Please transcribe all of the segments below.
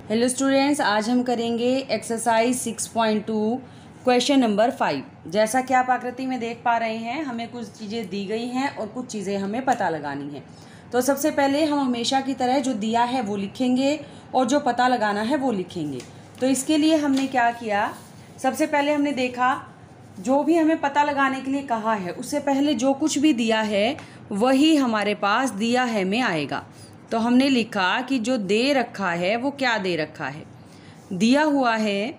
Hello students, आज हम करेंगे एक्सरसाइज 6.2 क्वेश्चन नंबर 5। जैसा कि आप आकृति में देख पा रहे हैं, हमें कुछ चीज़ें दी गई हैं और कुछ चीज़ें हमें पता लगानी है। तो सबसे पहले हम हमेशा की तरह जो दिया है वो लिखेंगे और जो पता लगाना है वो लिखेंगे। तो इसके लिए हमने क्या किया, सबसे पहले हमने देखा जो भी हमें पता लगाने के लिए कहा है उससे पहले जो कुछ भी दिया है वही हमारे पास दिया है में आएगा। तो हमने लिखा कि जो दे रखा है वो क्या दे रखा है। दिया हुआ है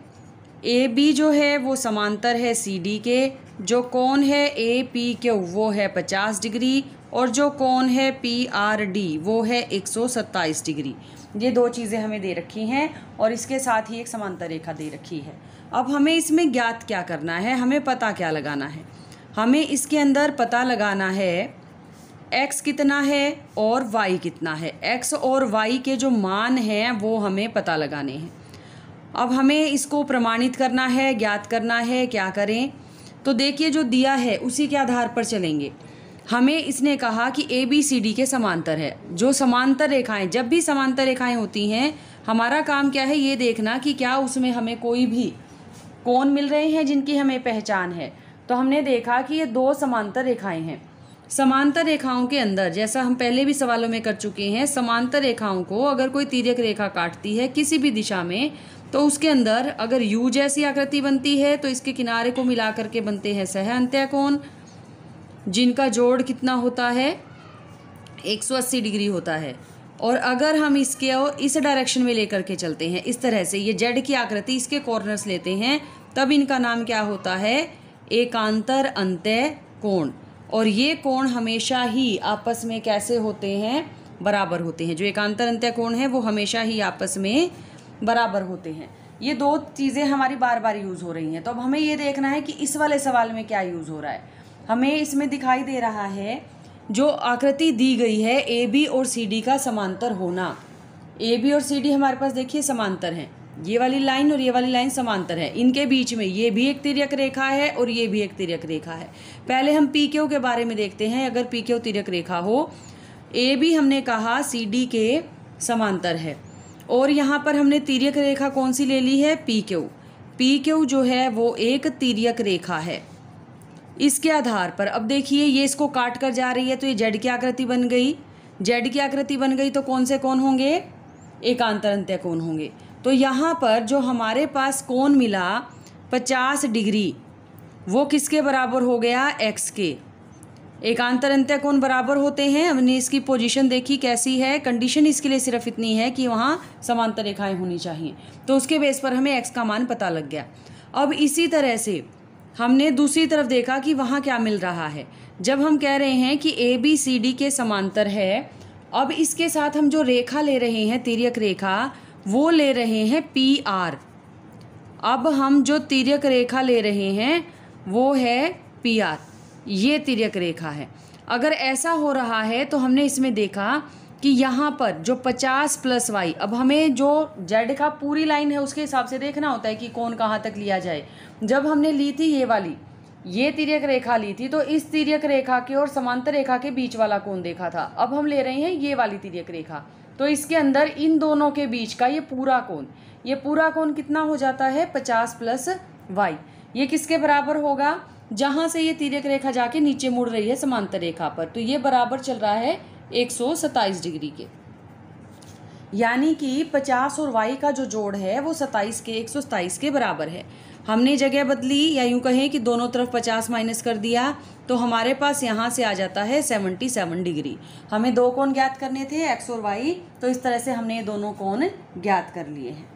ए बी जो है वो समांतर है सी डी के, जो कोण है ए पी क्यू वो है 50 डिग्री और जो कोण है पी आर डी वो है 127 डिग्री। ये दो चीज़ें हमें दे रखी हैं और इसके साथ ही एक समांतर रेखा दे रखी है। अब हमें इसमें ज्ञात क्या करना है, हमें पता क्या लगाना है। हमें इसके अंदर पता लगाना है x कितना है और y कितना है। x और y के जो मान हैं वो हमें पता लगाने हैं। अब हमें इसको प्रमाणित करना है, ज्ञात करना है। क्या करें, तो देखिए जो दिया है उसी के आधार पर चलेंगे। हमें इसने कहा कि ए बी सी डी के समांतर है। जो समांतर रेखाएं, जब भी समांतर रेखाएं होती हैं हमारा काम क्या है, ये देखना कि क्या उसमें हमें कोई भी कोण मिल रहे हैं जिनकी हमें पहचान है। तो हमने देखा कि ये दो समांतर रेखाएं हैं। समांतर रेखाओं के अंदर, जैसा हम पहले भी सवालों में कर चुके हैं, समांतर रेखाओं को अगर कोई तिर्यक रेखा काटती है किसी भी दिशा में तो उसके अंदर अगर यू जैसी आकृति बनती है तो इसके किनारे को मिला करके बनते हैं सह अंत्य कोण, जिनका जोड़ कितना होता है 180 डिग्री होता है। और अगर हम इसके इस डायरेक्शन में लेकर के चलते हैं, इस तरह से ये जेड की आकृति, इसके कॉर्नर्स लेते हैं, तब इनका नाम क्या होता है, एकांतर अंत्य कोण। और ये कोण हमेशा ही आपस में कैसे होते हैं, बराबर होते हैं। जो एकांतर अंत्य कोण है वो हमेशा ही आपस में बराबर होते हैं। ये दो चीज़ें हमारी बार बार यूज़ हो रही हैं। तो अब हमें ये देखना है कि इस वाले सवाल में क्या यूज़ हो रहा है। हमें इसमें दिखाई दे रहा है जो आकृति दी गई है ए बी और सी डी का समांतर होना। ए बी और सी डी हमारे पास देखिए समांतर हैं, ये वाली लाइन और ये वाली लाइन समांतर है। इनके बीच में ये भी एक तिर्यक रेखा है और ये भी एक तिर्यक रेखा है। पहले हम पी क्यू के बारे में देखते हैं। अगर पी क्यू तिर्यक रेखा हो, ए बी हमने कहा सी डी के समांतर है और यहाँ पर हमने तिर्यक रेखा कौन सी ले ली है, पी क्यू। पी क्यू जो है वो एक तिर्यक रेखा है। इसके आधार पर अब देखिए ये इसको काट कर जा रही है तो ये जेड की आकृति बन गई। जेड की आकृति बन गई तो कौन से कोण होंगे, एकांतर अंत्य कोण होंगे। तो यहाँ पर जो हमारे पास कोण मिला 50 डिग्री वो किसके बराबर हो गया, x के। एकांतर अंत्य कोण बराबर होते हैं। हमने इसकी पोजीशन देखी कैसी है, कंडीशन इसके लिए सिर्फ इतनी है कि वहाँ समांतर रेखाएं होनी चाहिए। तो उसके बेस पर हमें x का मान पता लग गया। अब इसी तरह से हमने दूसरी तरफ देखा कि वहाँ क्या मिल रहा है। जब हम कह रहे हैं कि ए बी सी डी के समांतर है, अब इसके साथ हम जो रेखा ले रहे हैं तिर्यक रेखा, वो ले रहे हैं पी आर। अब हम जो तिर्यक रेखा ले रहे हैं वो है पी आर, ये तिर्यक रेखा है। अगर ऐसा हो रहा है तो हमने इसमें देखा कि यहाँ पर जो 50 + y, अब हमें जो जेड का पूरी लाइन है उसके हिसाब से देखना होता है कि कौन कहाँ तक लिया जाए। जब हमने ली थी ये वाली, ये तिर्यक रेखा ली थी तो इस तिर्यक रेखा के और समांतर रेखा के बीच वाला कोण देखा था। अब हम ले रहे हैं ये वाली तिर्यक रेखा, तो इसके अंदर इन दोनों के बीच का ये पूरा कोण कितना हो जाता है, 50 + y। ये किसके बराबर होगा, जहाँ से ये तिर्यक रेखा जाके नीचे मुड़ रही है समांतर रेखा पर, तो ये बराबर चल रहा है 127 डिग्री के। यानी कि 50 और y का जो जोड़ है वो 127 के बराबर है। हमने जगह बदली, या यूँ कहें कि दोनों तरफ 50 माइनस कर दिया तो हमारे पास यहाँ से आ जाता है 77 डिग्री। हमें दो कोण ज्ञात करने थे, x और y, तो इस तरह से हमने ये दोनों कोण ज्ञात कर लिए हैं।